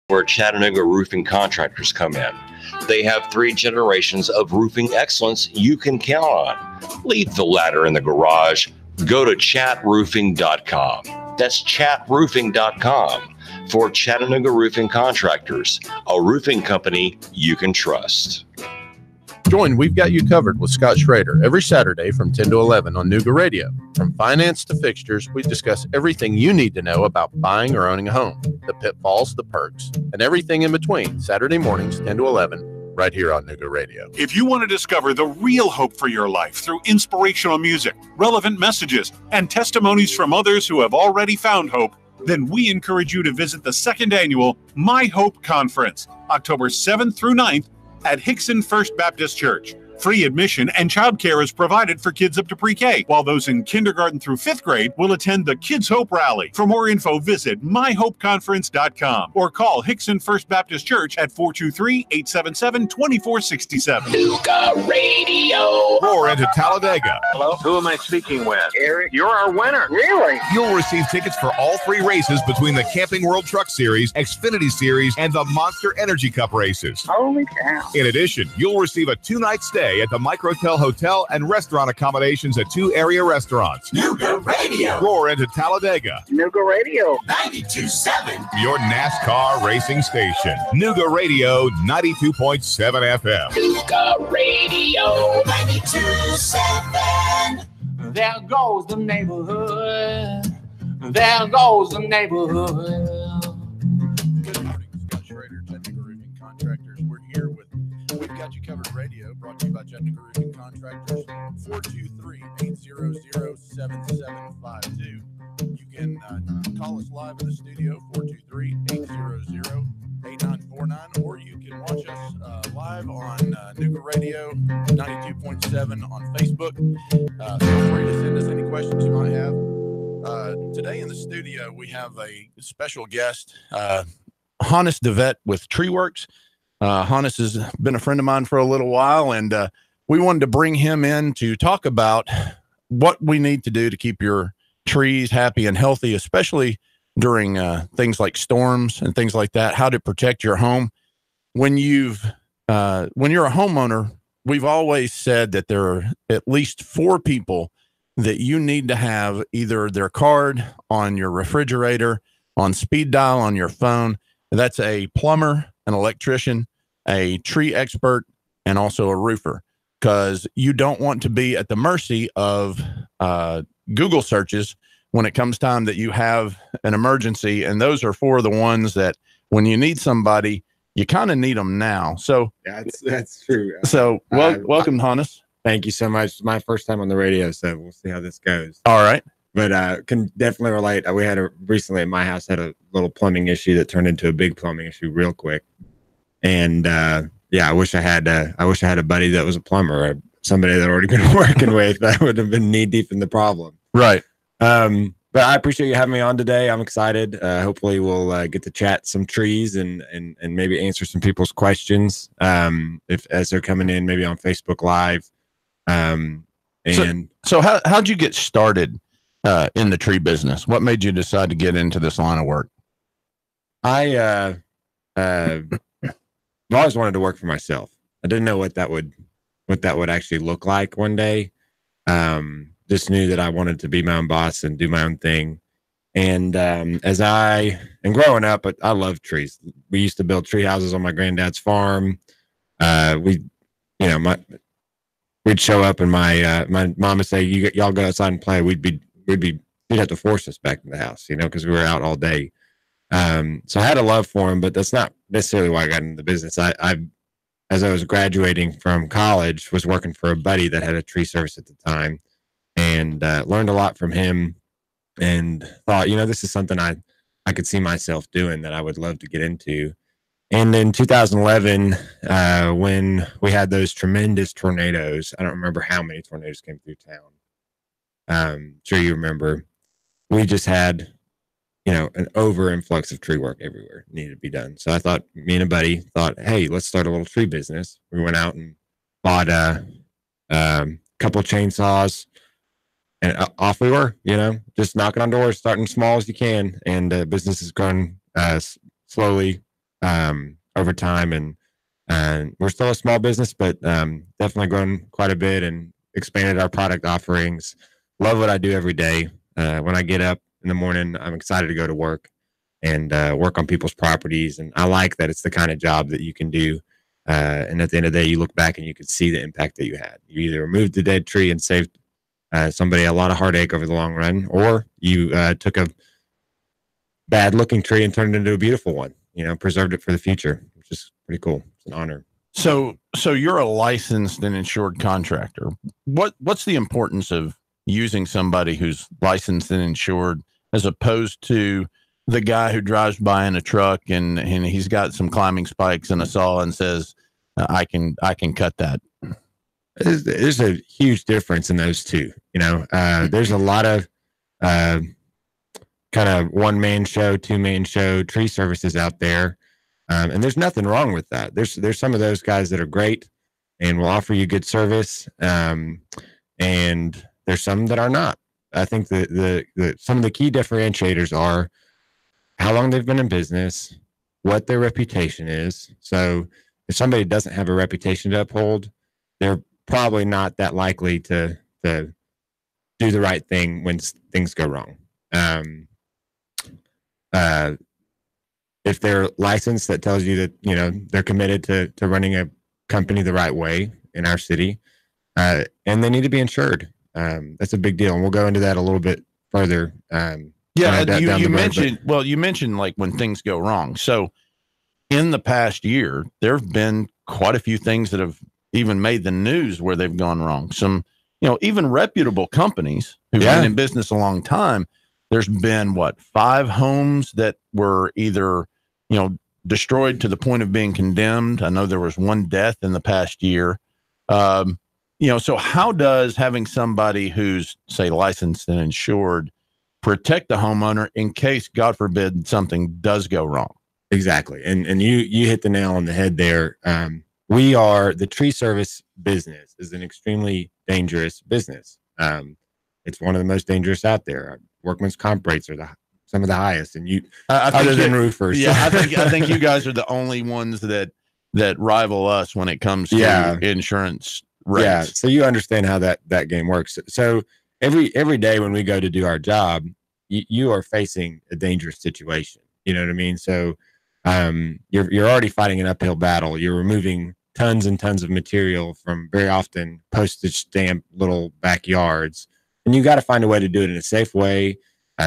where Chattanooga Roofing Contractors come in. They have 3 generations of roofing excellence you can count on. Leave the ladder in the garage. Go to chatroofing.com. That's chatroofing.com for Chattanooga Roofing Contractors, a roofing company you can trust. Join We've Got You Covered with Scott Schrader every Saturday from 10 to 11 on Nooga Radio. From finance to fixtures, we discuss everything you need to know about buying or owning a home, the pitfalls, the perks, and everything in between. Saturday mornings, 10 to 11, right here on Nooga Radio. If you want to discover the real hope for your life through inspirational music, relevant messages, and testimonies from others who have already found hope, then we encourage you to visit the 2nd annual My Hope Conference, October 7th through 9th, at Hickson First Baptist Church. Free admission and childcare is provided for kids up to pre-K, while those in kindergarten through 5th grade will attend the Kids Hope Rally. For more info, visit myhopeconference.com or call Hickson First Baptist Church at 423-877-2467. Nooga Radio. Roar into Talladega. Hello? Who am I speaking with? Eric. You're our winner. Really? You'll receive tickets for all 3 races between the Camping World Truck Series, Xfinity Series, and the Monster Energy Cup races. Holy cow. In addition, you'll receive a 2-night stay at the Microtel Hotel and restaurant accommodations at 2 area restaurants. Nooga Radio. Roar into Talladega. Nooga Radio. 92.7. Your NASCAR racing station. Nooga Radio 92.7 FM. Nooga Radio. 92.7. There goes the neighborhood. There goes the neighborhood. Good morning, Scott Schrader, Chattanooga Roofing Contractors. We're here with We've Got You Covered Radio, brought to you by Chattanooga Roofing Contractors, 423-800-7752. You can call us live in the studio, 423-800-8949, or you can watch us live on Nooga Radio 92.7 on Facebook. Feel free to send us any questions you might have. Today in the studio, we have a special guest, Hannes Dewet with TreeWorks. Hannes has been a friend of mine for a little while, and we wanted to bring him in to talk about what we need to do to keep your trees happy and healthy, especially during things like storms and things like that, how to protect your home. When you're a homeowner, we've always said that there are at least 4 people that you need to have either their card on your refrigerator, on speed dial on your phone. That's a plumber, an electrician, a tree expert, and also a roofer, because you don't want to be at the mercy of Google searches when it comes time that you have an emergency. And those are 4 of the ones that when you need somebody, you kind of need them now. So that's true. So welcome, Hannes. Thank you so much. It's my first time on the radio, so we'll see how this goes. All right. But can definitely relate. We had recently at my house had a little plumbing issue that turned into a big plumbing issue real quick. And I wish I had a buddy that was a plumber, or somebody that I'd already been working with that would have been knee deep in the problem. Right. But I appreciate you having me on today. I'm excited. Hopefully we'll get to chat some trees and maybe answer some people's questions as they're coming in, maybe on Facebook Live. So how'd you get started in the tree business? What made you decide to get into this line of work? I've always wanted to work for myself. I didn't know what that would actually look like one day. Just knew that I wanted to be my own boss and do my own thing. And growing up, but I love trees. We used to build tree houses on my granddad's farm. We'd show up and my mom would say, y'all go outside and play. You'd have to force us back in the house, because we were out all day. So I had a love for them, but that's not necessarily why I got into the business. I as I was graduating from college, was working for a buddy that had a tree service at the time, and learned a lot from him, and thought, this is something I could see myself doing, that I would love to get into. And in 2011, when we had those tremendous tornadoes, I don't remember how many tornadoes came through town. Sure you remember. We just had, an over influx of tree work everywhere needed to be done. So I thought, me and a buddy thought, hey, let's start a little tree business. We went out and bought a couple of chainsaws, and off we were, just knocking on doors, starting small as you can. And business has grown slowly over time, and we're still a small business, but definitely grown quite a bit and expanded our product offerings. Love what I do every day. When I get up in the morning, I'm excited to go to work and work on people's properties. And I like that it's the kind of job that you can do. And at the end of the day, you look back and you can see the impact that you had. You either removed the dead tree and saved somebody a lot of heartache over the long run, or you took a bad looking tree and turned it into a beautiful one, preserved it for the future, which is pretty cool. It's an honor. So you're a licensed and insured contractor. What's the importance of using somebody who's licensed and insured as opposed to the guy who drives by in a truck and he's got some climbing spikes and a saw and says, I can cut that? There's a huge difference in those two. There's a lot of kind of one-man show, two-man show tree services out there. And there's nothing wrong with that. There's some of those guys that are great and will offer you good service. And there's some that are not. I think the some of the key differentiators are how long they've been in business, what their reputation is. So if somebody doesn't have a reputation to uphold, they're probably not that likely to do the right thing when things go wrong. If they're licensed, that tells you that, they're committed to running a company the right way in our city. And they need to be insured. That's a big deal. And we'll go into that a little bit further. You mentioned like when things go wrong. So in the past year, there have been quite a few things that have even made the news where they've gone wrong. Some, even reputable companies who've been in business a long time. There's been 5 homes that were either, destroyed to the point of being condemned. I know there was 1 death in the past year. So how does having somebody who's, say, licensed and insured protect the homeowner in case, God forbid, something does go wrong? Exactly. And you hit the nail on the head there. The tree service business is an extremely dangerous business. It's one of the most dangerous out there. Workman's comp rates are some of the highest, and other than roofers. Yeah, I think you guys are the only ones that rival us when it comes to insurance rates. Yeah, so you understand how that game works. So every day when we go to do our job, you are facing a dangerous situation. You know what I mean? So you're already fighting an uphill battle. You're removing tons and tons of material from very often postage stamp little backyards. And you got to find a way to do it in a safe way,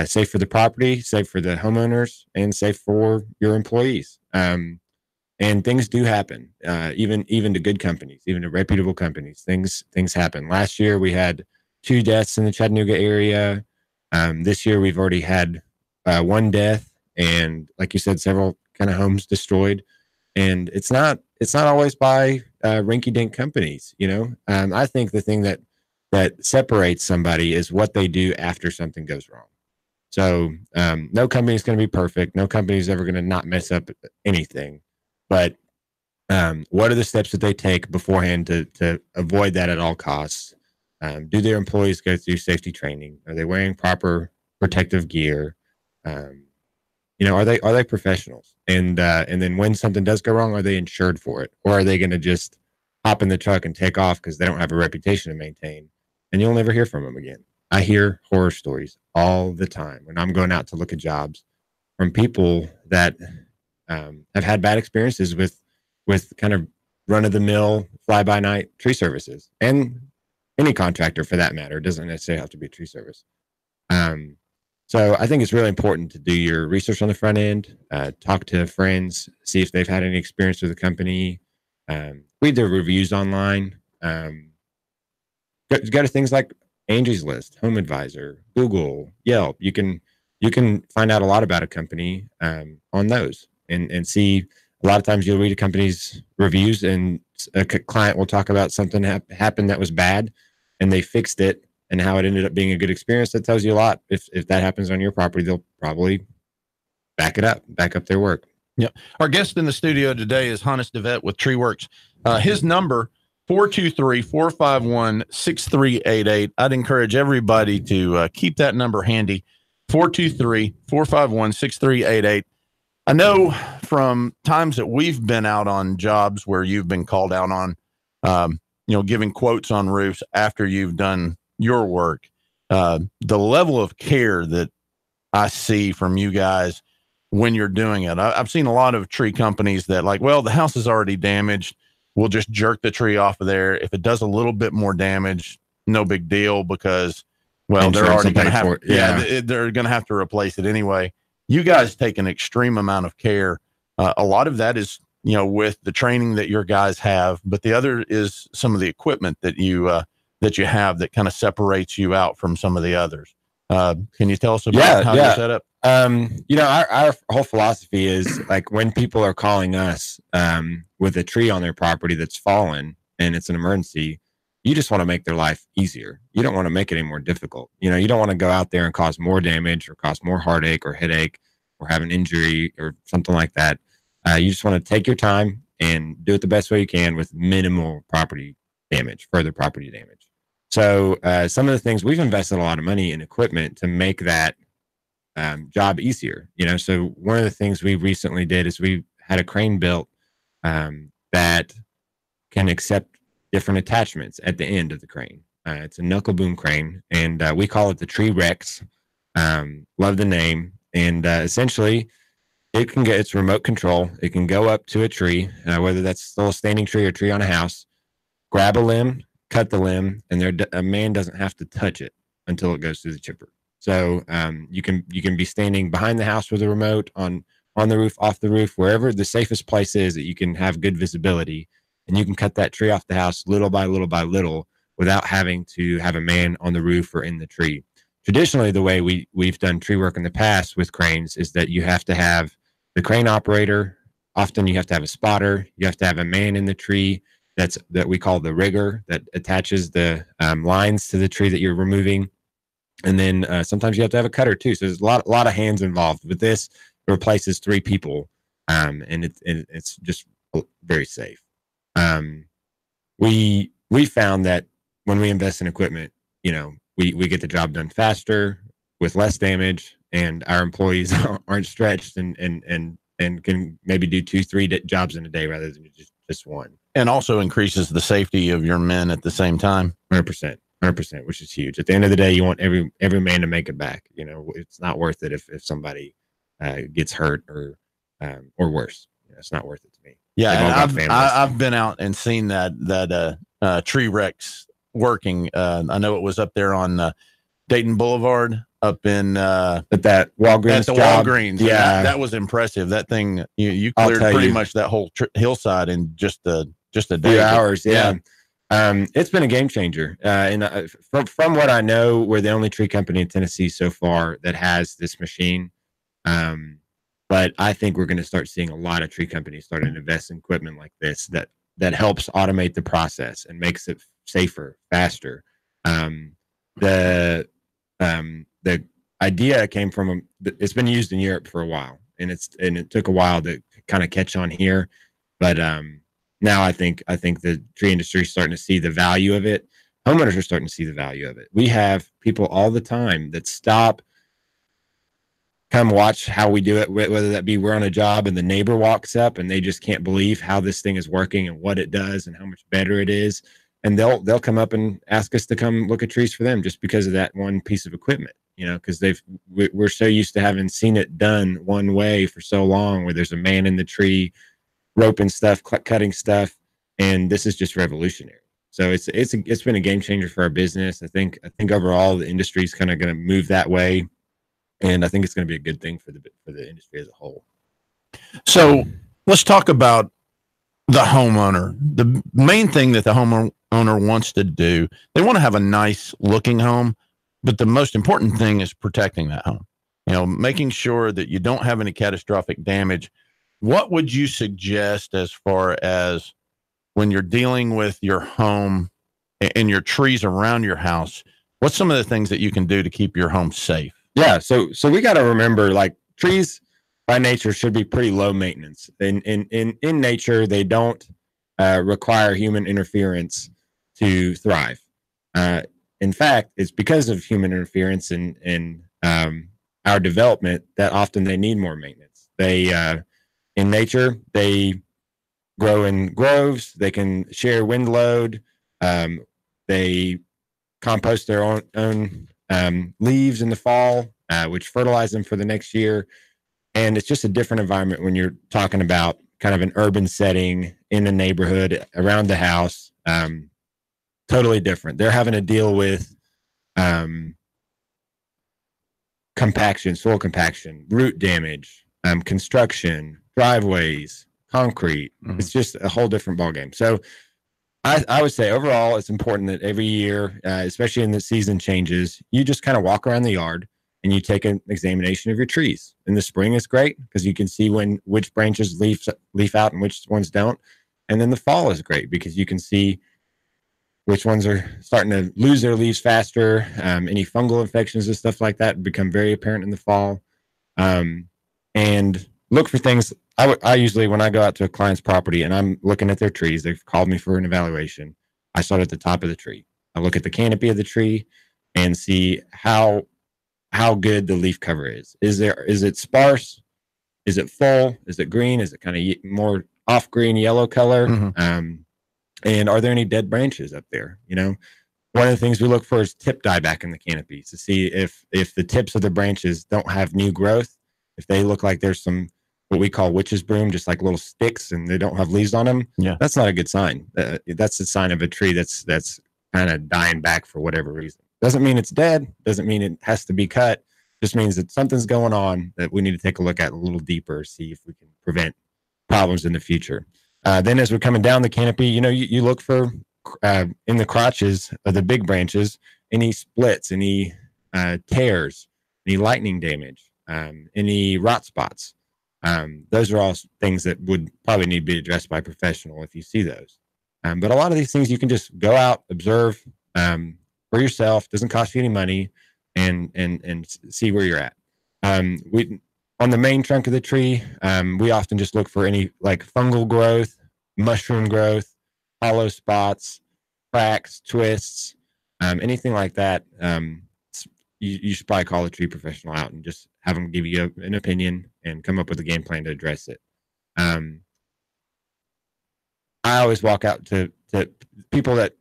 safe for the property, safe for the homeowners, and safe for your employees. And things do happen, even to good companies, even to reputable companies. Things happen. Last year we had 2 deaths in the Chattanooga area. This year we've already had 1 death, and like you said, several kind of homes destroyed. And it's not always by rinky-dink companies. I think the thing that separates somebody is what they do after something goes wrong. So no company is going to be perfect. No company is ever going to not mess up anything. But what are the steps that they take beforehand to avoid that at all costs? Do their employees go through safety training? Are they wearing proper protective gear? Are they professionals? And then when something does go wrong, are they insured for it? Or are they going to just hop in the truck and take off because they don't have a reputation to maintain? And you'll never hear from them again. I hear horror stories all the time when I'm going out to look at jobs from people that have had bad experiences with kind of run-of-the-mill, fly-by-night tree services. And any contractor, for that matter, doesn't necessarily have to be a tree service. So I think it's really important to do your research on the front end, talk to friends, see if they've had any experience with the company, read their reviews online. Go to things like Angie's List, Home Advisor, Google, Yelp. You can find out a lot about a company on those and see. A lot of times you'll read a company's reviews and a client will talk about something happened that was bad and they fixed it and how it ended up being a good experience. That tells you a lot. If that happens on your property, they'll probably back up their work. Yeah. Our guest in the studio today is Hannes Dewet with TreeWorks. His number, 423-451-6388. I'd encourage everybody to keep that number handy, 423-451-6388. I know from times that we've been out on jobs where you've been called out on, giving quotes on roofs after you've done your work, the level of care that I see from you guys when you're doing it. I've seen a lot of tree companies that the house is already damaged. We'll just jerk the tree off of there. If it does a little bit more damage, no big deal, because, they're already going to have, they're going to have to replace it anyway. You guys take an extreme amount of care. A lot of that is, with the training that your guys have, but the other is some of the equipment that you have that kind of separates you out from some of the others. Can you tell us about how you're set up? Our whole philosophy is when people are calling us with a tree on their property that's fallen and it's an emergency, you just want to make their life easier. You don't want to make it any more difficult. You don't want to go out there and cause more damage or cause more heartache or headache or have an injury or something like that. You just want to take your time and do it the best way you can with minimal further property damage. So some of the things, we've invested a lot of money in equipment to make that job easier. So one of the things we recently did is we had a crane built that can accept different attachments at the end of the crane. It's a knuckle boom crane, and we call it the Tree Rex. Love the name. And essentially, it can get its remote control. It can go up to a tree, whether that's still a standing tree or tree on a house, grab a limb, cut the limb, and a man doesn't have to touch it until it goes through the chipper. So you can be standing behind the house with a remote, on the roof, off the roof, wherever the safest place is that you can have good visibility, and you can cut that tree off the house little by little by little without having to have a man on the roof or in the tree. Traditionally, the way we've done tree work in the past with cranes is that you have to have the crane operator. Often you have to have a spotter. You have to have a man in the tree that we call the rigger, that attaches the lines to the tree that you're removing. And then sometimes you have to have a cutter too. So there's a lot of hands involved. With this, it replaces 3 people, and it's just very safe. We found that when we invest in equipment, we get the job done faster with less damage, and our employees aren't stretched and can maybe do 2-3 jobs in a day rather than just one. And also increases the safety of your men at the same time. 100%, which is huge. At the end of the day, you want every man to make it back. It's not worth it if somebody gets hurt or worse. It's not worth it to me. Yeah, and I've been out and seen that Tree Rex working. I know it was up there on Dayton Boulevard, up in at that Walgreens. At the job. Walgreens. Yeah, that was impressive. That thing you cleared pretty much that whole hillside in just a day. 2 hours. Yeah. It's been a game changer. And from what I know, we're the only tree company in Tennessee so far that has this machine. But I think we're going to start seeing a lot of tree companies starting to invest in equipment like this that helps automate the process and makes it safer, faster. The idea came from it's been used in Europe for a while, and it took a while to kind of catch on here, but now I think the tree industry is starting to see the value of it. Homeowners are starting to see the value of it. We have people all the time that stop, come watch how we do it, whether that be we're on a job and the neighbor walks up and they just can't believe how this thing is working and what it does and how much better it is. And they'll come up and ask us to come look at trees for them just because of that one piece of equipment, because we're so used to having seen it done one way for so long, where there's a man in the tree roping stuff, cutting stuff, and this is just revolutionary. So it's been a game changer for our business. I think overall the industry is kind of going to move that way. And I think it's going to be a good thing for the industry as a whole. So let's talk about the homeowner. The main thing that the homeowner wants to do, they want to have a nice looking home, but the most important thing is protecting that home. Making sure that you don't have any catastrophic damage. What would you suggest as far as when you're dealing with your home and your trees around your house? What's some of the things that you can do to keep your home safe? Yeah, so we got to remember, trees by nature should be pretty low maintenance. In nature, they don't require human interference to thrive. In fact, it's because of human interference in our development that often they need more maintenance. They in nature. They grow in groves. They can share wind load. They compost their own leaves in the fall, which fertilize them for the next year. And it's just a different environment when you're talking about kind of an urban setting in a neighborhood around the house. Totally different. They're having to deal with compaction, soil compaction, root damage, construction, driveways, concrete. Mm-hmm. It's just a whole different ballgame. So I would say overall, it's important that every year, especially in the season changes, you just kind of walk around the yard and you take an examination of your trees. In the spring, it's great because you can see which branches leaf out and which ones don't. And then the fall is great because you can see which ones are starting to lose their leaves faster. Any fungal infections and stuff like that become very apparent in the fall. And look for things. I usually, when I go out to a client's property and I'm looking at their trees, they've called me for an evaluation. I start at the top of the tree. I look at the canopy of the tree and see how good the leaf cover is. Is it sparse? Is it full? Is it green? Is it kind of more off green yellow color? Mm-hmm. And are there any dead branches up there? You know, one of the things we look for is tip dieback in the canopy to see if the tips of the branches don't have new growth. If they look like there's some what we call witch's broom, just like little sticks, and they don't have leaves on them, that's not a good sign. That's a sign of a tree that's kind of dying back for whatever reason. Doesn't mean it's dead. Doesn't mean it has to be cut. Just means that something's going on that we need to take a look at a little deeper, see if we can prevent problems in the future. Then as we're coming down the canopy, you look for in the crotches of the big branches, any splits, any tears, any lightning damage, any rot spots. Those are all things that would probably need to be addressed by a professional if you see those. But a lot of these things you can just go out, observe for yourself. Doesn't cost you any money, and see where you're at. On the main trunk of the tree, we often just look for any like fungal growth, mushroom growth, hollow spots, cracks, twists, anything like that. You should probably call a tree professional out and just have them give you an opinion and come up with a game plan to address it. I always walk out to people that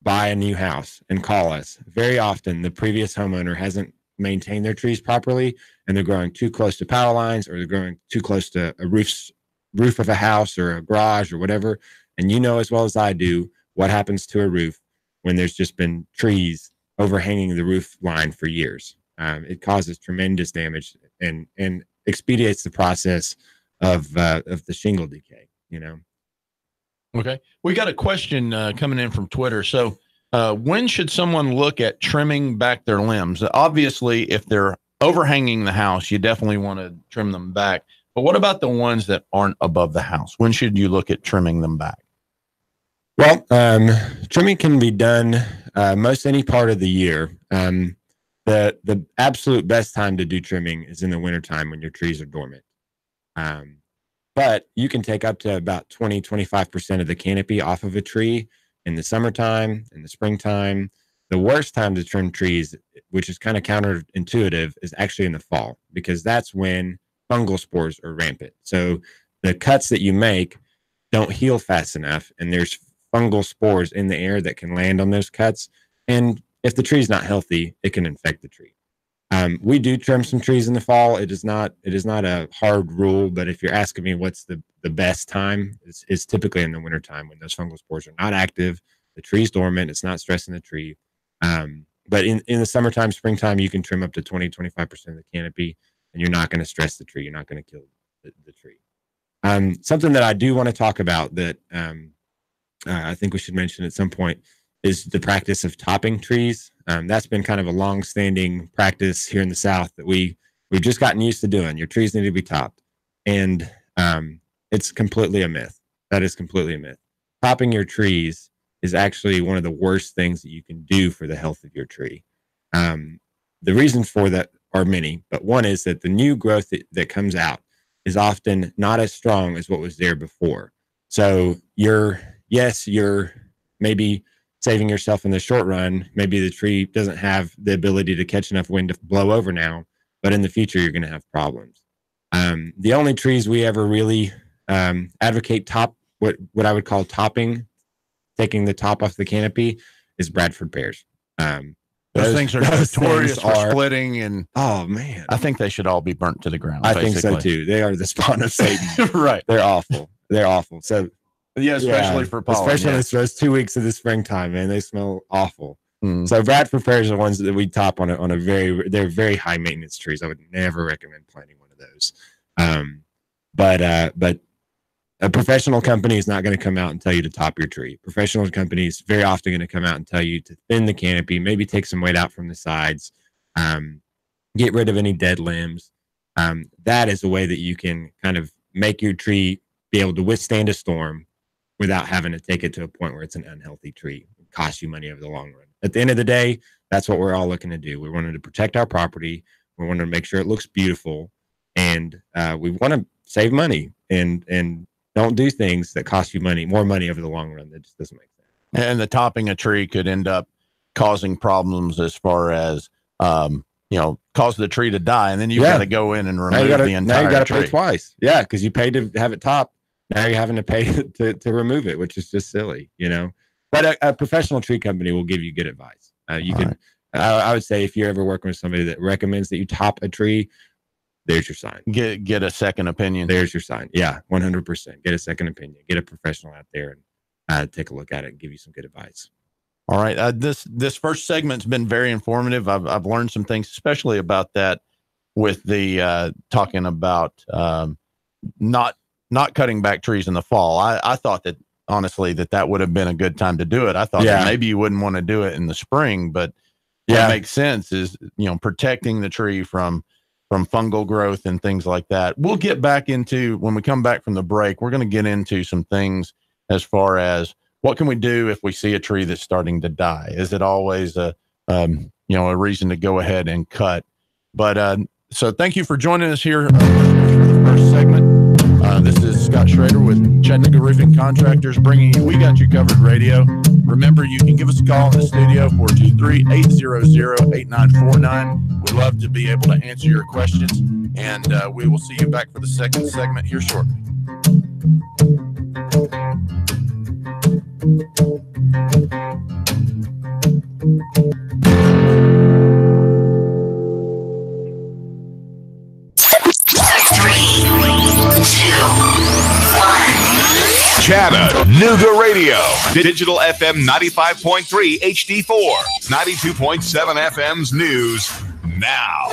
buy a new house and call us. Very often, the previous homeowner hasn't maintained their trees properly, and they're growing too close to power lines, or they're growing too close to a roof of a house or a garage or whatever. And you know as well as I do what happens to a roof when there's just been trees overhanging the roof line for years. It causes tremendous damage and expedites the process of the shingle decay. Okay, we got a question coming in from Twitter. So when should someone look at trimming back their limbs? Obviously, if they're overhanging the house, you definitely want to trim them back. But what about the ones that aren't above the house? When should you look at trimming them back? Well, trimming can be done most any part of the year. The absolute best time to do trimming is in the wintertime when your trees are dormant. But you can take up to about 20-25% of the canopy off of a tree in the summertime, in the springtime. The worst time to trim trees, which is kind of counterintuitive, is actually in the fall, because that's when fungal spores are rampant. So the cuts that you make don't heal fast enough, and there's fungal spores in the air that can land on those cuts. And if the tree's not healthy, it can infect the tree. We do trim some trees in the fall. It is not a hard rule, but if you're asking me what's the best time, it's typically in the wintertime when those fungal spores are not active, the tree's dormant, it's not stressing the tree. But in the summertime, springtime, you can trim up to 20-25% of the canopy, and you're not going to stress the tree. You're not going to kill the tree. Something that I do want to talk about that I think we should mention at some point is the practice of topping trees. That's been kind of a long-standing practice here in the South that we've just gotten used to doing. Your trees need to be topped, and it's completely a myth. That is completely a myth. Topping your trees is actually one of the worst things that you can do for the health of your tree. The reasons for that are many, but one is that the new growth that comes out is often not as strong as what was there before. So you're maybe saving yourself in the short run. Maybe the tree doesn't have the ability to catch enough wind to blow over now, but in the future, you're going to have problems. The only trees we ever really advocate what I would call topping, taking the top off the canopy, is Bradford pears. Those things are notorious for splitting, and oh man, I think they should all be burnt to the ground. I think so too. They are the spawn of Satan. Right. They're awful. They're awful. So yeah, especially for pollen. Especially in those 2 weeks of the springtime, man, they smell awful. So Bradford pears are the ones that we top on they're very high maintenance trees. I would never recommend planting one of those. But a professional company is not going to come out and tell you to top your tree. Professional companies very often going to come out and tell you to thin the canopy, maybe take some weight out from the sides, get rid of any dead limbs. That is a way that you can kind of make your tree be able to withstand a storm without having to take it to a point where it's an unhealthy tree. It costs you money over the long run. At the end of the day, that's what we're all looking to do. We wanted to protect our property. We wanted to make sure it looks beautiful, and we want to save money and don't do things that cost you more money over the long run. That just doesn't make sense. And the topping a tree could end up causing problems as far as, cause the tree to die. And then you've got to go in and remove the entire tree. Now you got to pay twice. Yeah. Cause you paid to have it topped. Now you're having to pay to remove it, which is just silly, but a professional tree company will give you good advice. I would say if you're ever working with somebody that recommends that you top a tree, there's your sign. Get a second opinion. There's your sign. Yeah, 100%. Get a second opinion. Get a professional out there and take a look at it and give you some good advice. All right. This first segment's been very informative. I've learned some things, especially about that with the talking about not cutting back trees in the fall. I thought that honestly that would have been a good time to do it. I thought that maybe you wouldn't want to do it in the spring, but what makes sense is protecting the tree from fungal growth and things like that. We'll get back into, when we come back from the break, we're going to get into some things as far as what can we do if we see a tree that's starting to die? Is it always a reason to go ahead and cut? But so thank you for joining us here for the first segment. This is Scott Schrader with Chattanooga Roofing Contractors, bringing you We Got You Covered Radio. Remember, you can give us a call in the studio, 423-800-8949. We'd love to be able to answer your questions, and we will see you back for the second segment here shortly. Chattanooga Radio. Digital FM 95.3 HD4. 92.7 FM's news now.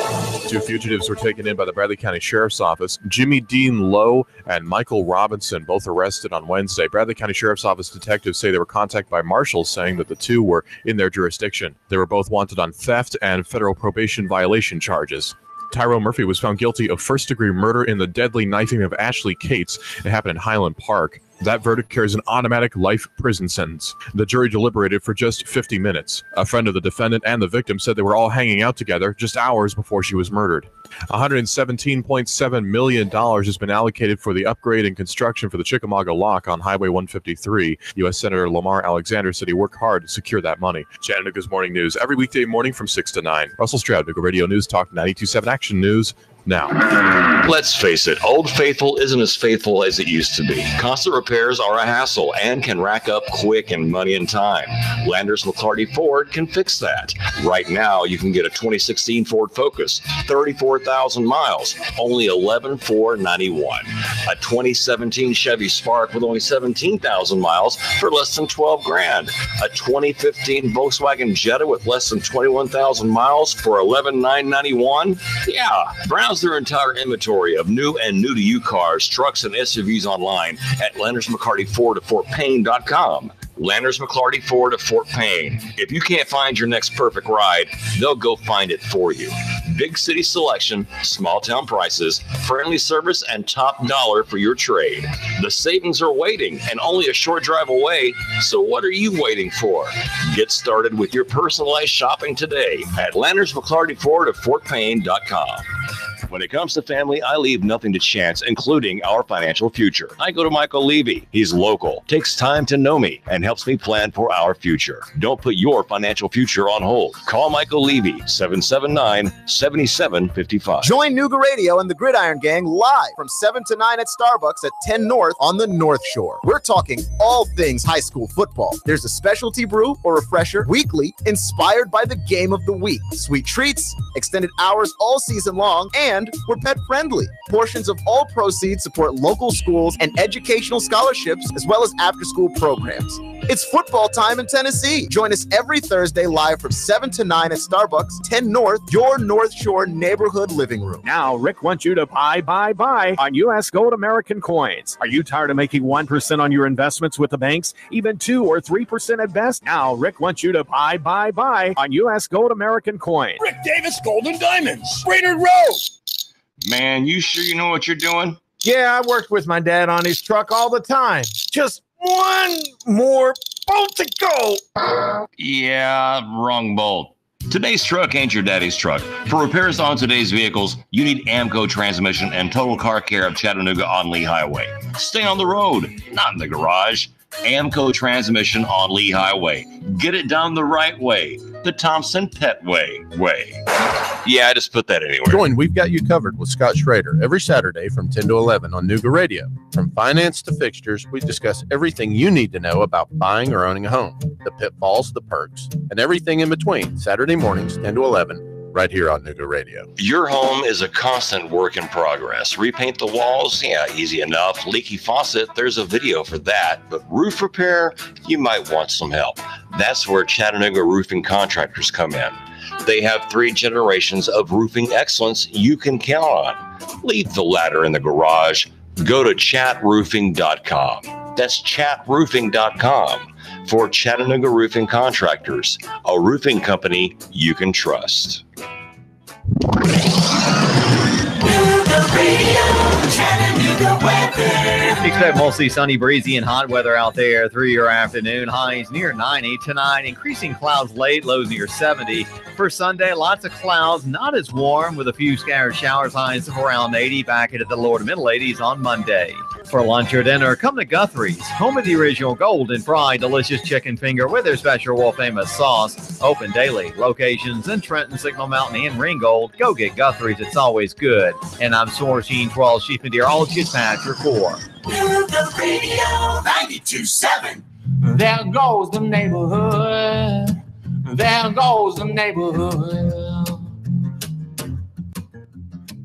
2 fugitives were taken in by the Bradley County Sheriff's Office. Jimmy Dean Lowe and Michael Robinson, both arrested on Wednesday. Bradley County Sheriff's Office detectives say they were contacted by marshals saying that the two were in their jurisdiction. They were both wanted on theft and federal probation violation charges. Tyrone Murphy was found guilty of first-degree murder in the deadly knifing of Ashley Cates. It happened in Highland Park. That verdict carries an automatic life prison sentence. The jury deliberated for just 50 minutes. A friend of the defendant and the victim said they were all hanging out together just hours before she was murdered. $117.7 million has been allocated for the upgrade and construction for the Chickamauga Lock on Highway 153. U.S. Senator Lamar Alexander said he worked hard to secure that money. Chattanooga's Morning News, every weekday morning from 6 to 9. Russell Stroud, Chattanooga Radio News Talk 92.7 Action News. Now, let's face it, Old Faithful isn't as faithful as it used to be. Constant repairs are a hassle and can rack up quick and money and time. Landers McClarty Ford can fix that. Right now, you can get a 2016 Ford Focus, 34,000 miles, only $11,491. A 2017 Chevy Spark with only 17,000 miles for less than $12,000. A 2015 Volkswagen Jetta with less than 21,000 miles for $11,991. Yeah, browse their entire inventory of new and new-to-you cars, trucks, and SUVs online at Landers McClarty Ford of FortPayne.com. Landers McClarty Ford of Fort Payne. If you can't find your next perfect ride, they'll go find it for you. Big city selection, small town prices, friendly service, and top dollar for your trade. The savings are waiting and only a short drive away, so what are you waiting for? Get started with your personalized shopping today at Landers McClarty Ford of FortPayne.com. When it comes to family, I leave nothing to chance, including our financial future. I go to Michael Levy. He's local, takes time to know me, and helps me plan for our future. Don't put your financial future on hold. Call Michael Levy, 779-7755. Join Nuga Radio and the Gridiron Gang live from 7 to 9 at Starbucks at 10 North on the North Shore. We're talking all things high school football. There's a specialty brew or refresher weekly inspired by the game of the week. Sweet treats, extended hours all season long, and we're pet friendly. Portions of all proceeds support local schools and educational scholarships, as well as after-school programs. It's football time in Tennessee. Join us every Thursday live from 7 to 9 at Starbucks, 10 North, your North Shore neighborhood living room. Now, Rick wants you to buy on U.S. Gold American coins. Are you tired of making 1% on your investments with the banks, even 2 or 3% at best? Now, Rick wants you to buy on U.S. Gold American coins. Rick Davis Gold and Diamonds, Brainerd Road. Man, you sure you know what you're doing? Yeah, I worked with my dad on his truck all the time. Just one more bolt to go. Yeah, wrong bolt. Today's truck ain't your daddy's truck. For repairs on today's vehicles, you need Amco Transmission and Total Car Care of Chattanooga on Lee Highway. Stay on the road, not in the garage. Amco Transmission on Lee Highway. Get it done the right way. The Thompson Pet way. Yeah, I just put that anywhere. Join We've Got You Covered with Scott Schrader every Saturday from 10 to 11 on Nuga Radio. From finance to fixtures, we discuss everything you need to know about buying or owning a home, the pitfalls, the perks, and everything in between. Saturday mornings, 10 to 11, right here on Nuga Radio. Your home is a constant work in progress. Repaint the walls? Yeah, easy enough. Leaky faucet? There's a video for that. But roof repair? You might want some help. That's where Chattanooga Roofing Contractors come in. They have 3 generations of roofing excellence you can count on. Leave the ladder in the garage. Go to chatroofing.com. That's chatroofing.com for Chattanooga Roofing Contractors, a roofing company you can trust. Expect mostly sunny, breezy, and hot weather out there through your afternoon. Highs near 90 tonight. Increasing clouds late, lows near 70. For Sunday, lots of clouds, not as warm, with a few scattered showers, highs of around 80. Back into the lower to middle 80s on Monday. For lunch or dinner, come to Guthrie's, home of the original golden fried delicious chicken finger with their special world famous sauce. Open daily. Locations in Trenton, Signal Mountain, and Ringgold. Go get Guthrie's. It's always good. And I'm sourcing 12 sheep and deerologist Patrick Core. Nuga Radio 92.7. There goes the neighborhood. There goes the neighborhood.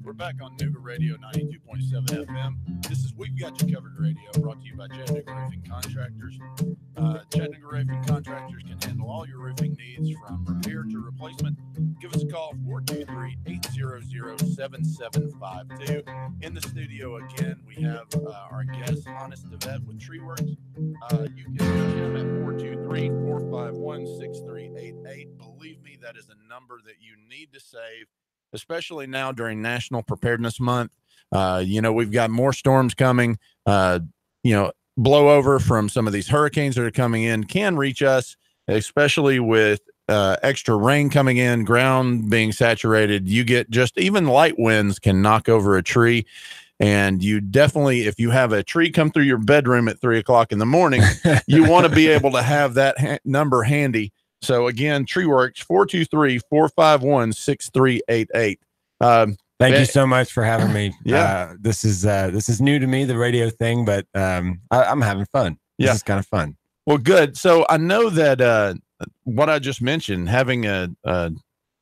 We're back on Nuga Radio 92.7 FM. This is We've Got You Covered Radio, brought to you by Chattanooga Roofing Contractors. Chattanooga Roofing Contractors can handle all your roofing needs from repair to replacement. Give us a call, 423-800-7752. In the studio again, we have our guest, Hannes Dewet with Tree Works. You can reach him at 423-451-6388. Believe me, that is a number that you need to save, especially now during National Preparedness Month. We've got more storms coming, blow over from some of these hurricanes that are coming in can reach us, especially with extra rain coming in, ground being saturated. You get just even light winds can knock over a tree. And you definitely, if you have a tree come through your bedroom at 3 o'clock in the morning, you want to be able to have that number handy. So again, Tree Works, 423-451-6388. Thank you so much for having me. Yeah. This is new to me, the radio thing, but I'm having fun. This is kind of fun. Well, good. So I know that what I just mentioned, having a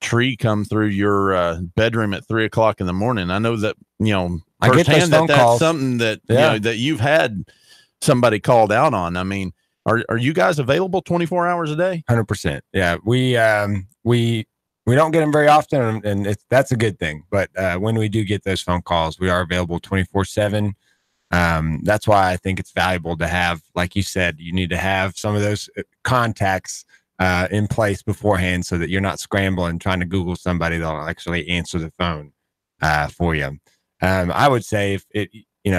tree come through your bedroom at 3 o'clock in the morning, I know that, I get those phone that's calls. something that, that you've had somebody called out on. I mean, are you guys available 24 hours a day? 100%. Yeah. We don't get them very often, and that's a good thing. But when we do get those phone calls, we are available 24/7. That's why I think it's valuable to have, like you said, you need to have some of those contacts in place beforehand so that you're not scrambling trying to Google somebody that'll actually answer the phone for you. I would say if it,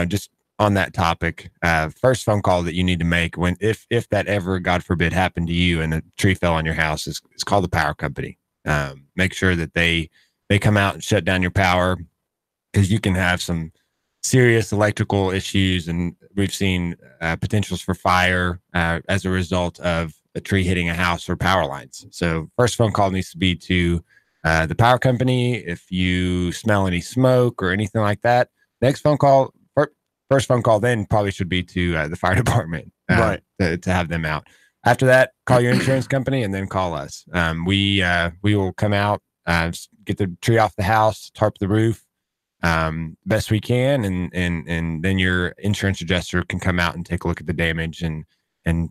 just on that topic, first phone call that you need to make if that ever, God forbid, happened to you and a tree fell on your house is call the power company. Make sure that they come out and shut down your power. because you can have some serious electrical issues, and we've seen potentials for fire as a result of a tree hitting a house or power lines. So first phone call needs to be to the power company. If you smell any smoke or anything like that, next phone call, first phone call then probably should be to the fire department, right, to have them out. After that, call your insurance company and then call us. We will come out, get the tree off the house, tarp the roof best we can, and then your insurance adjuster can come out and take a look at the damage and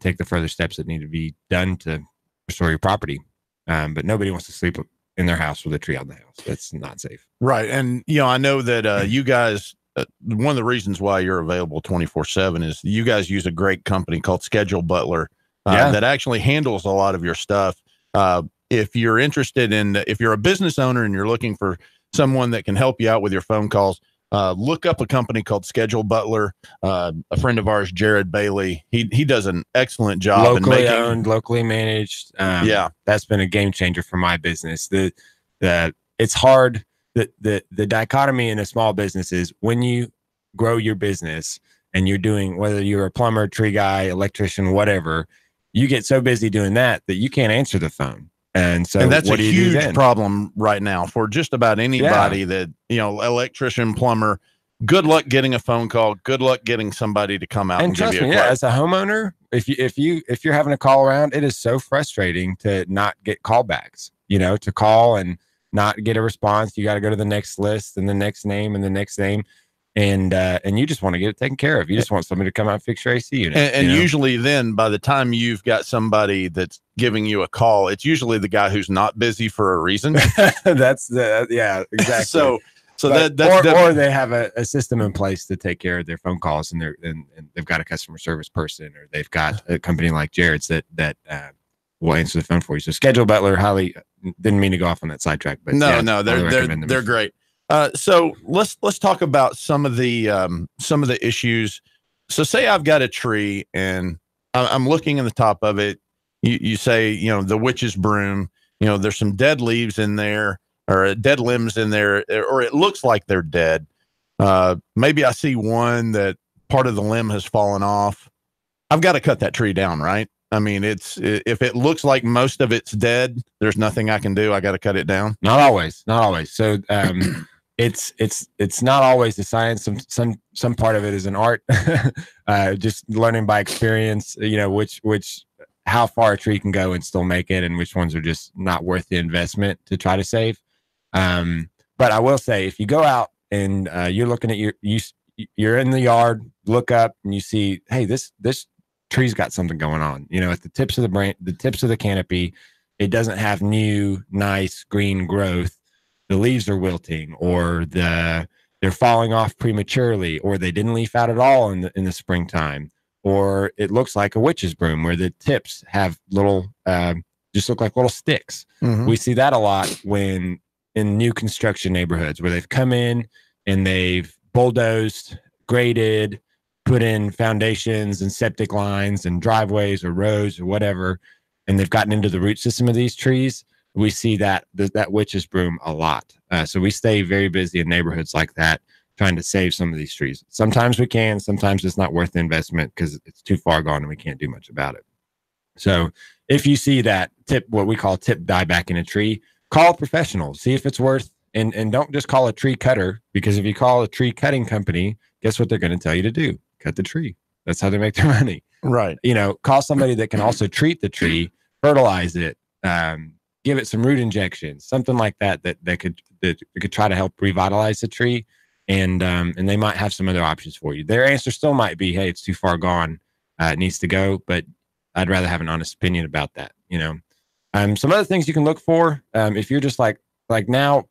take the further steps that need to be done to restore your property. But nobody wants to sleep in their house with a tree on the house. That's not safe. Right. And, I know that you guys, one of the reasons why you're available 24/7 is you guys use a great company called Schedule Butler that actually handles a lot of your stuff. If you're interested if you're a business owner and you're looking for someone that can help you out with your phone calls, look up a company called Schedule Butler. A friend of ours, Jared Bailey, he does an excellent job. Locally owned, locally managed. That's been a game changer for my business. It's hard. The dichotomy in a small business is when you grow your business and you're doing, whether you're a plumber, tree guy, electrician, whatever, you get so busy doing that you can't answer the phone. And so that's a huge problem right now for just about anybody that, electrician, plumber. Good luck getting a phone call. Good luck getting somebody to come out and give you a quote. As a homeowner, if you're having a call around, it is so frustrating to not get callbacks, to call and not get a response. You got to go to the next list and the next name and the next name. And you just want to get it taken care of. You just want somebody to come out and fix your AC unit. And usually then by the time you've got somebody that's giving you a call, it's usually the guy who's not busy for a reason. Exactly. Or they have a system in place to take care of their phone calls, and they've got a customer service person, or they've got a company like Jared's that will answer the phone for you. So Schedule Butler, highly, didn't mean to go off on that sidetrack, but they're great. So let's talk about some of the issues. So say I've got a tree and I'm looking in the top of it. You say, the witch's broom, there's some dead leaves in there or dead limbs in there, or it looks like they're dead. Maybe I see one that part of the limb has fallen off. I've got to cut that tree down, right? I mean, if it looks like most of it's dead, there's nothing I can do. I got to cut it down. Not always. So, it's not always a science. Some part of it is an art. Just learning by experience, which how far a tree can go and still make it, and which ones are just not worth the investment to try to save. But I will say, if you go out and you're looking at you're in the yard, look up and you see, hey, this tree's got something going on. At the tips of the tips of the canopy, it doesn't have new, nice green growth. The leaves are wilting, or they're falling off prematurely, or they didn't leaf out at all in the springtime, or it looks like a witch's broom where the tips have little, just look like little sticks. Mm-hmm. We see that a lot when in new construction neighborhoods where they've come in and they've bulldozed, graded, put in foundations and septic lines and driveways or roads or whatever, and they've gotten into the root system of these trees. We see that witch's broom a lot. So we stay very busy in neighborhoods like that, trying to save some of these trees. Sometimes we can, sometimes it's not worth the investment because it's too far gone and we can't do much about it. So if you see that what we call tip dieback in a tree, call a professional, see if it's worth, and don't just call a tree cutter, because if you call a tree cutting company, guess what they're going to tell you to do? Cut the tree. That's how they make their money. Right. Call somebody that can also treat the tree, fertilize it, give it some root injections, something like that could try to help revitalize the tree, and they might have some other options for you. Their answer still might be, hey, it's too far gone, it needs to go, but I'd rather have an honest opinion about that. Some other things you can look for, if you're just like now,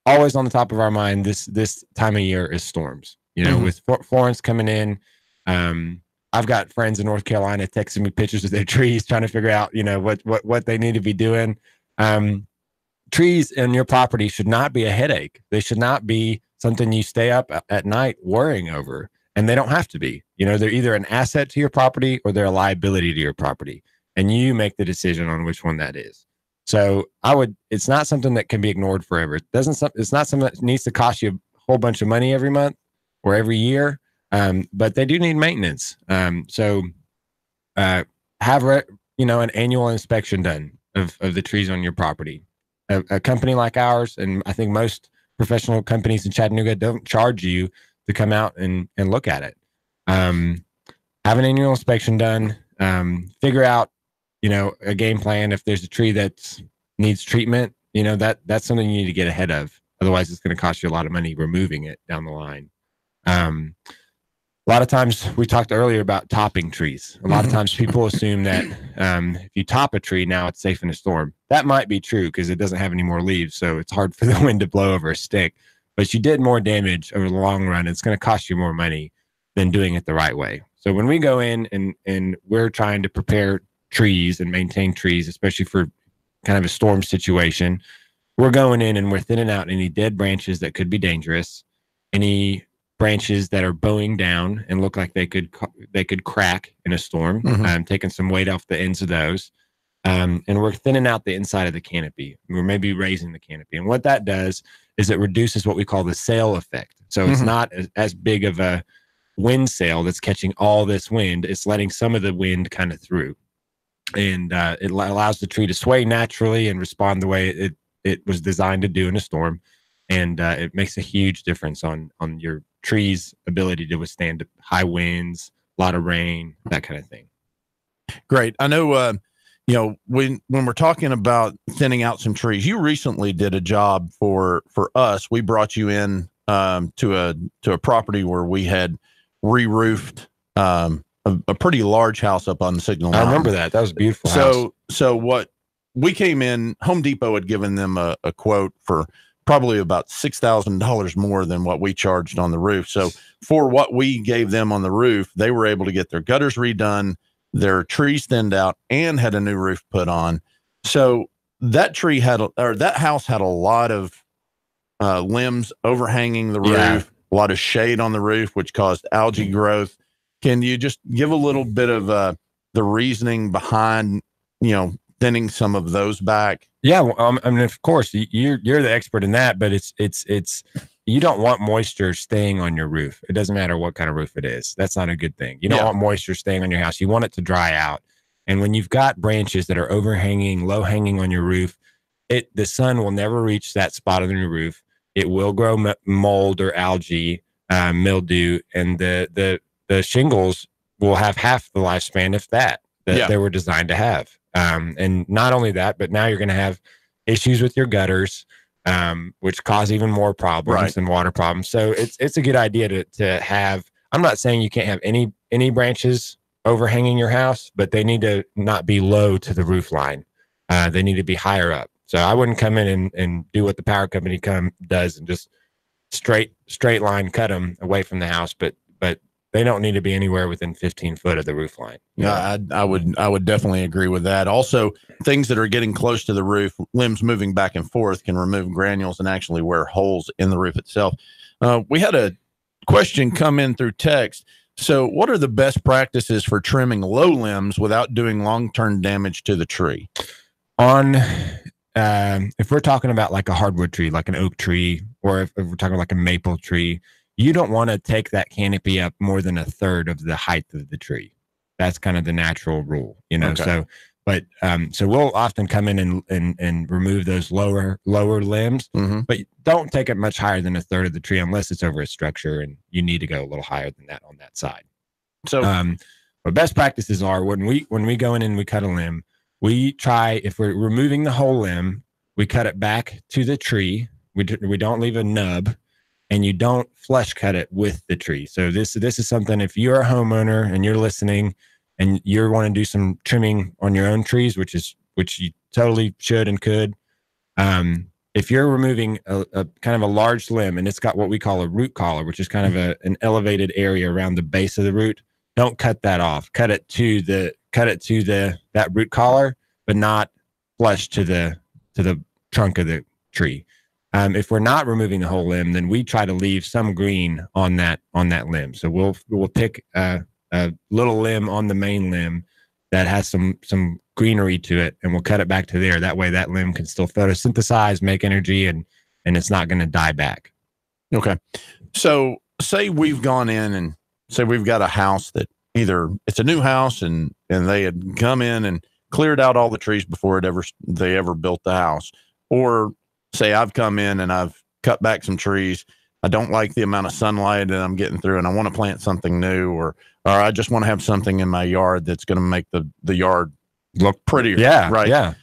always on the top of our mind, this time of year is storms. With Florence coming in, I've got friends in North Carolina texting me pictures of their trees, trying to figure out, what they need to be doing. Trees in your property should not be a headache. They should not be something you stay up at night worrying over, and they don't have to be. They're either an asset to your property or they're a liability to your property, and you make the decision on which one that is. So it's not something that can be ignored forever. It's not something that needs to cost you whole bunch of money every month or every year, but they do need maintenance. So have an annual inspection done of the trees on your property. A company like ours, and I think most professional companies in Chattanooga, don't charge you to come out and look at it. Have an annual inspection done. Figure out, a game plan. If there's a tree that needs treatment, that's something you need to get ahead of. Otherwise, it's going to cost you a lot of money removing it down the line. A lot of times, we talked earlier about topping trees. A lot of times people assume that if you top a tree, now it's safe in a storm. That might be true because it doesn't have any more leaves, so it's hard for the wind to blow over a stick. But you did more damage over the long run. It's going to cost you more money than doing it the right way. So when we go in and we're trying to prepare trees and maintain trees, especially for kind of a storm situation, we're going in and we're thinning out any dead branches that could be dangerous, any branches that are bowing down and look like they could crack in a storm, taking some weight off the ends of those. And we're thinning out the inside of the canopy. We're maybe raising the canopy. And what that does is it reduces what we call the sail effect. So it's not as big of a wind sail that's catching all this wind. It's letting some of the wind kind of through. And it allows the tree to sway naturally and respond the way it was designed to do in a storm. And it makes a huge difference on your tree's ability to withstand high winds, a lot of rain, that kind of thing. Great. I know, when we're talking about thinning out some trees, you recently did a job for us. We brought you in to a property where we had re-roofed a pretty large house up on the Signal Mountain. I remember that. That was a beautiful house. So what we came in, Home Depot had given them a quote for probably about $6,000 more than what we charged on the roof. So for what we gave them on the roof, they were able to get their gutters redone, their trees thinned out, and had a new roof put on. So that house had a lot of limbs overhanging the roof, a lot of shade on the roof, which caused algae growth. Can you just give a little bit of the reasoning behind, thinning some of those back? Yeah, I mean, of course, you're the expert in that, but it's you don't want moisture staying on your roof. It doesn't matter what kind of roof it is. That's not a good thing. You don't want moisture staying on your house. You want it to dry out. And when you've got branches that are overhanging, low hanging on your roof, the sun will never reach that spot on your roof. It will grow mold or algae, mildew, and the shingles will have half the lifespan, if that they were designed to have. And not only that, but now you're going to have issues with your gutters, which cause even more problems and water problems. So it's a good idea to have. I'm not saying you can't have any branches overhanging your house, but they need to not be low to the roof line. They need to be higher up. So I wouldn't come in and do what the power company does and just straight line cut them away from the house, but they don't need to be anywhere within 15 foot of the roof line. Yeah, I would definitely agree with that. Also, things that are getting close to the roof, limbs moving back and forth, can remove granules and actually wear holes in the roof itself. We had a question come in through text. So what are the best practices for trimming low limbs without doing long-term damage to the tree? If we're talking about like a hardwood tree, like an oak tree, or if we're talking like a maple tree, you don't want to take that canopy up more than a third of the height of the tree. That's kind of the natural rule, Okay. So we'll often come in and remove those lower limbs, but don't take it much higher than a third of the tree unless it's over a structure and you need to go a little higher than that on that side. So, but best practices are when we go in and we cut a limb, we try, if we're removing the whole limb, we cut it back to the tree. We don't leave a nub. And you don't flush cut it with the tree. So this is something, if you're a homeowner and you're listening and you want to do some trimming on your own trees, which you totally should and could. If you're removing a kind of a large limb and it's got what we call a root collar, which is kind of an elevated area around the base of the root, don't cut that off. Cut it to that root collar, but not flush to the trunk of the tree. If we're not removing the whole limb, then we try to leave some green on that limb. So we'll pick a little limb on the main limb that has some greenery to it, and we'll cut it back to there. That way that limb can still photosynthesize, make energy, and it's not going to die back. Okay. So say we've gone in and say we've got a house that either it's a new house and they had come in and cleared out all the trees before they ever built the house, or say I've come in and I've cut back some trees. I don't like the amount of sunlight that I'm getting through and I want to plant something new, or I just want to have something in my yard that's going to make the yard look prettier. Yeah. Right. Yeah.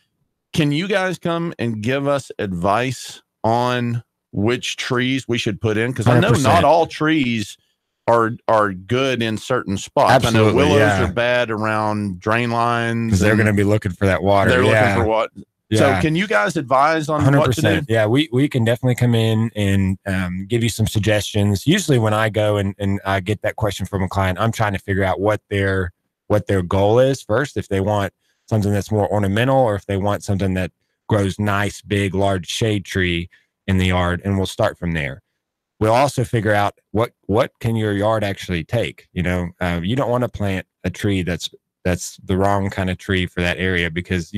Can you guys come and give us advice on which trees we should put in? Because I know 100%. not all trees are good in certain spots. Absolutely, I know willows yeah. are bad around drain lines. Because they're going to be looking for that water. They're yeah. looking for what. Yeah. So can you guys advise on 100%. what to do? Yeah, we can definitely come in and give you some suggestions. Usually when I go and I get that question from a client, I'm trying to figure out what their goal is first, if they want something that's more ornamental or if they want something that grows nice, big, large shade tree in the yard, and we'll start from there. We'll also figure out what can your yard actually take. You know, you don't want to plant a tree that's the wrong kind of tree for that area, because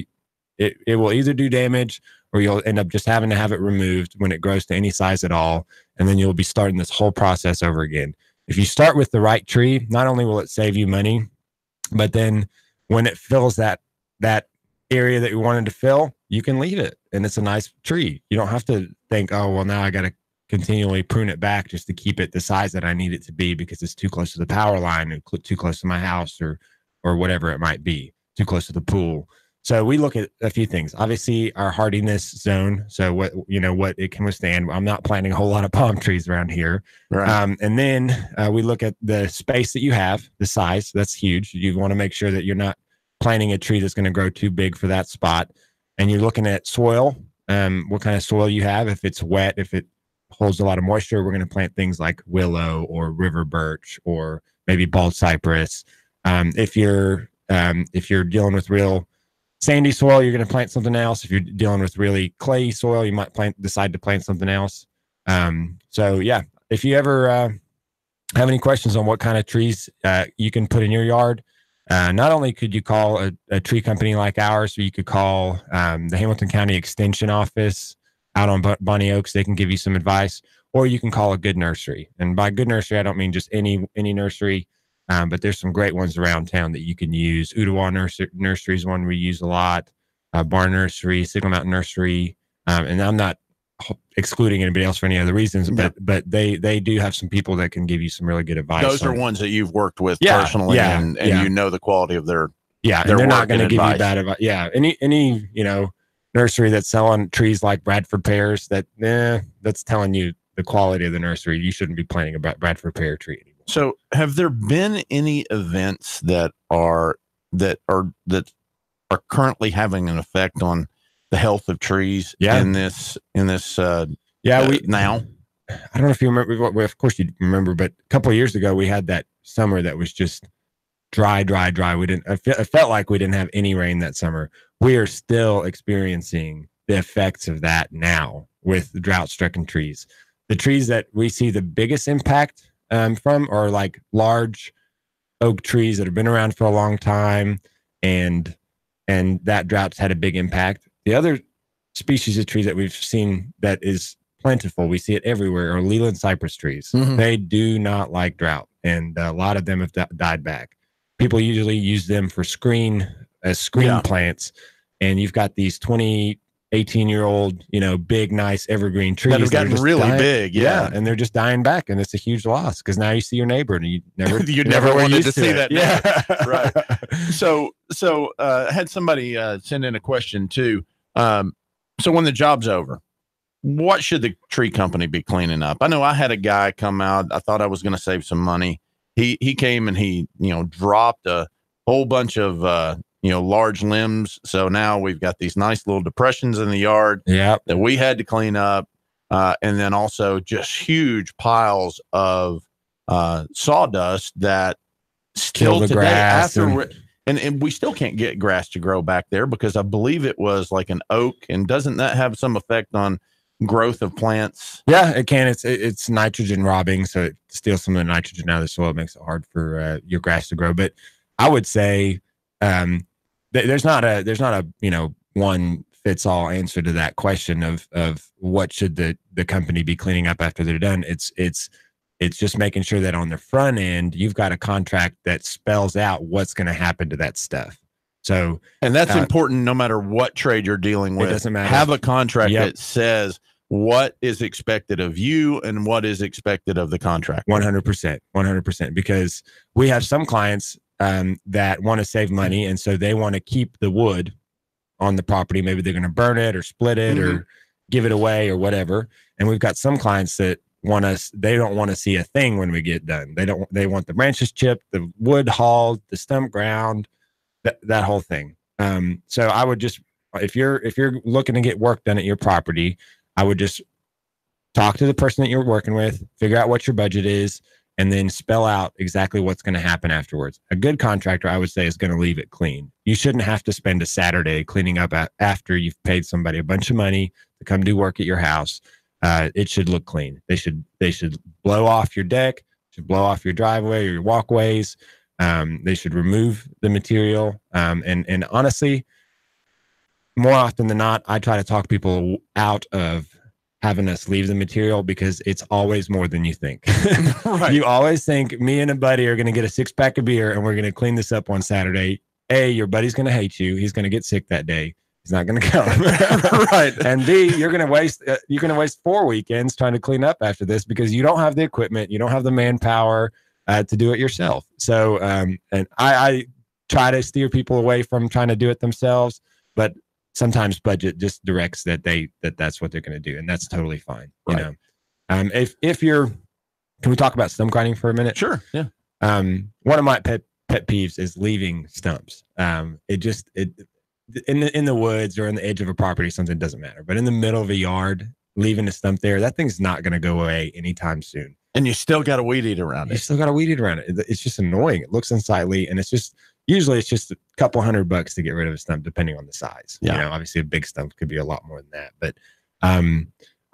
it will either do damage or you'll end up just having to have it removed when it grows to any size at all. And then you'll be starting this whole process over again. If you start with the right tree, not only will it save you money, but then when it fills that area that you wanted to fill, you can leave it and it's a nice tree. You don't have to think, oh, well, now I got to continually prune it back just to keep it the size that I need it to be because it's too close to the power line and too close to my house or whatever it might be, too close to the pool. So we look at a few things. Obviously, our hardiness what it can withstand. I'm not planting a whole lot of palm trees around here. Right. And then we look at the space that you have, the size. That's huge. You want to make sure that you're not planting a tree that's going to grow too big for that spot. And you're looking at soil, what kind of soil you have. If it's wet, if it holds a lot of moisture, we're going to plant things like willow or river birch or maybe bald cypress. If you're dealing with real sandy soil, you're going to plant something else. If you're dealing with really clay soil, you might decide to plant something else. So yeah, if you ever have any questions on what kind of trees you can put in your yard, not only could you call a tree company like ours, but you could call the Hamilton County Extension Office out on Bonnie Oaks. They can give you some advice, or you can call a good nursery. And by good nursery, I don't mean just any nursery. But there's some great ones around town that you can use. Ottawa Nursery is one we use a lot. Barn Nursery, Signal Mountain Nursery. And I'm not excluding anybody else for any other reasons, but they do have some people that can give you some really good advice. Those are ones that you've worked with personally, and you know the quality of their and they're not going to give you bad advice. Yeah, any nursery that's selling trees like Bradford pears, that's telling you the quality of the nursery. You shouldn't be planting a Bradford pear tree anymore. So have there been any events that are currently having an effect on the health of trees in this now? I don't know if you remember. Well, of course you remember, but a couple of years ago we had that summer that was just dry. It felt like we didn't have any rain that summer. We are still experiencing the effects of that now with drought-stricken trees. The trees that we see the biggest impact from are like large oak trees that have been around for a long time, and that drought's had a big impact. The other species of trees that we've seen that is plentiful, we see it everywhere, are Leland cypress trees. Mm-hmm. They do not like drought, and a lot of them have died back. People usually use them for screen plants, and you've got these 18-year-old, big, nice evergreen trees that have gotten really big. Yeah. And they're just dying back. And it's a huge loss because now you see your neighbor and you never wanted to see that. Yeah. Right. So I had somebody send in a question too. So when the job's over, what should the tree company be cleaning up? I know I had a guy come out. I thought I was going to save some money. He came and he, dropped a whole bunch of, large limbs. So now we've got these nice little depressions in the yard that we had to clean up. And then also just huge piles of sawdust that still the today grass and we still can't get grass to grow back there because I believe it was like an oak. And doesn't that have some effect on growth of plants? Yeah, it can. It's nitrogen robbing. So it steals some of the nitrogen out of the soil. It makes it hard for your grass to grow. But I would say, there's not a one fits all answer to that question of what should the company be cleaning up after they're done. It's just making sure that on the front end, you've got a contract that spells out what's going to happen to that stuff. So, and that's important no matter what trade you're dealing with. It doesn't matter. Have a contract that says what is expected of you and what is expected of the contract. 100%, because we have some clients that want to save money, and so they want to keep the wood on the property. Maybe they're going to burn it or split it or give it away or whatever. And we've got some clients that they don't want to see a thing when we get done. They want the branches chipped, the wood hauled, the stump ground, that whole thing. So I would just, if you're looking to get work done at your property, I would just talk to the person that you're working with, figure out what your budget is, and then spell out exactly what's going to happen afterwards. A good contractor, I would say, is going to leave it clean. You shouldn't have to spend a Saturday cleaning up after you've paid somebody a bunch of money to come do work at your house. It should look clean. They should blow off your deck, should blow off your driveway or your walkways. They should remove the material. And honestly, more often than not, I try to talk people out of having us leave the material because it's always more than you think. Right. You always think me and a buddy are going to get a 6-pack of beer and we're going to clean this up on Saturday. A, your buddy's going to hate you. He's going to get sick that day. He's not going to come. Right. And B, you're going to waste 4 weekends trying to clean up after this because you don't have the equipment, you don't have the manpower to do it yourself. So, and I try to steer people away from trying to do it themselves, but sometimes budget just directs that's what they're going to do, and that's totally fine. Right. You know, if you're, can we talk about stump grinding for a minute? Sure. Yeah. One of my pet peeves is leaving stumps. In the woods or in the edge of a property, something doesn't matter, but in the middle of a yard, leaving a stump there, that thing's not going to go away anytime soon. And you still got to weed eat around it. It's just annoying. It looks unsightly, and usually it's just a couple $100 to get rid of a stump, depending on the size. Yeah. You know, obviously a big stump could be a lot more than that. But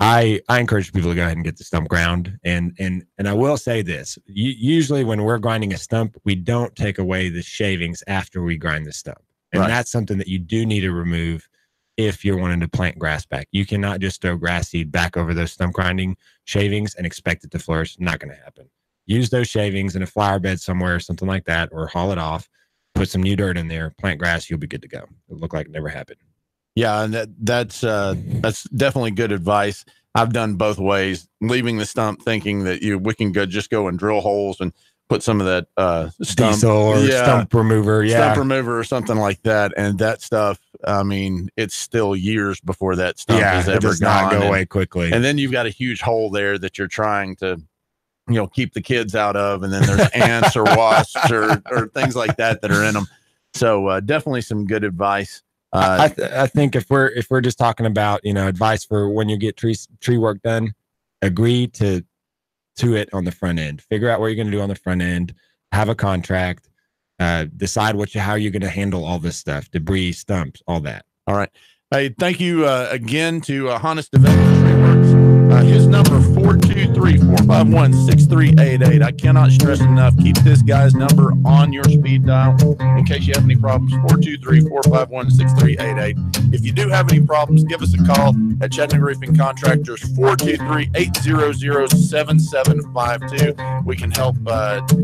I encourage people to go ahead and get the stump ground. And I will say this: usually when we're grinding a stump, we don't take away the shavings after we grind the stump, and that's something that you do need to remove if you're wanting to plant grass back. You cannot just throw grass seed back over those stump grinding shavings and expect it to flourish. Not going to happen. Use those shavings in a flower bed somewhere, something like that, or haul it off. Put some new dirt in there, plant grass, you'll be good to go. It'll look like it never happened. Yeah, and that's definitely good advice. I've done both ways, leaving the stump thinking that we can just go and drill holes and put some of that stump diesel or stump remover, stump remover or something like that. And that stuff, I mean, it's still years before that stump has ever does not go away quickly. And then you've got a huge hole there that you're trying to, keep the kids out of, and then there's ants or wasps or things like that are in them. So definitely some good advice. I think if we're just talking about advice for when you get tree work done, agree to it on the front end. Figure out what you're going to do on the front end. Have a contract. Decide how you're going to handle all this stuff: debris, stumps, all that. All right. Hey, thank you again to Hannes Dewet Tree Works. His number 423-451-6388. I cannot stress enough, keep this guy's number on your speed dial in case you have any problems. 423-451-6388. If you do have any problems, give us a call at Chattanooga Roofing Contractors, 423-800-7752. We can help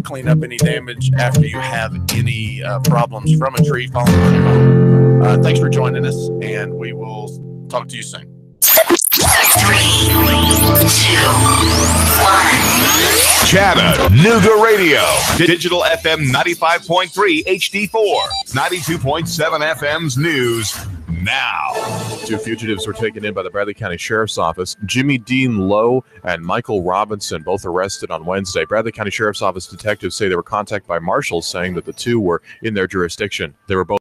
clean up any damage after you have any problems from a tree falling on your home. Thanks for joining us, and we will talk to you soon. 3, 2, 1. Chattanooga Radio. Digital FM 95.3 HD4. 92.7 FM's news now. 2 fugitives were taken in by the Bradley County Sheriff's Office. Jimmy Dean Lowe and Michael Robinson, both arrested on Wednesday. Bradley County Sheriff's Office detectives say they were contacted by marshals saying that the two were in their jurisdiction. They were both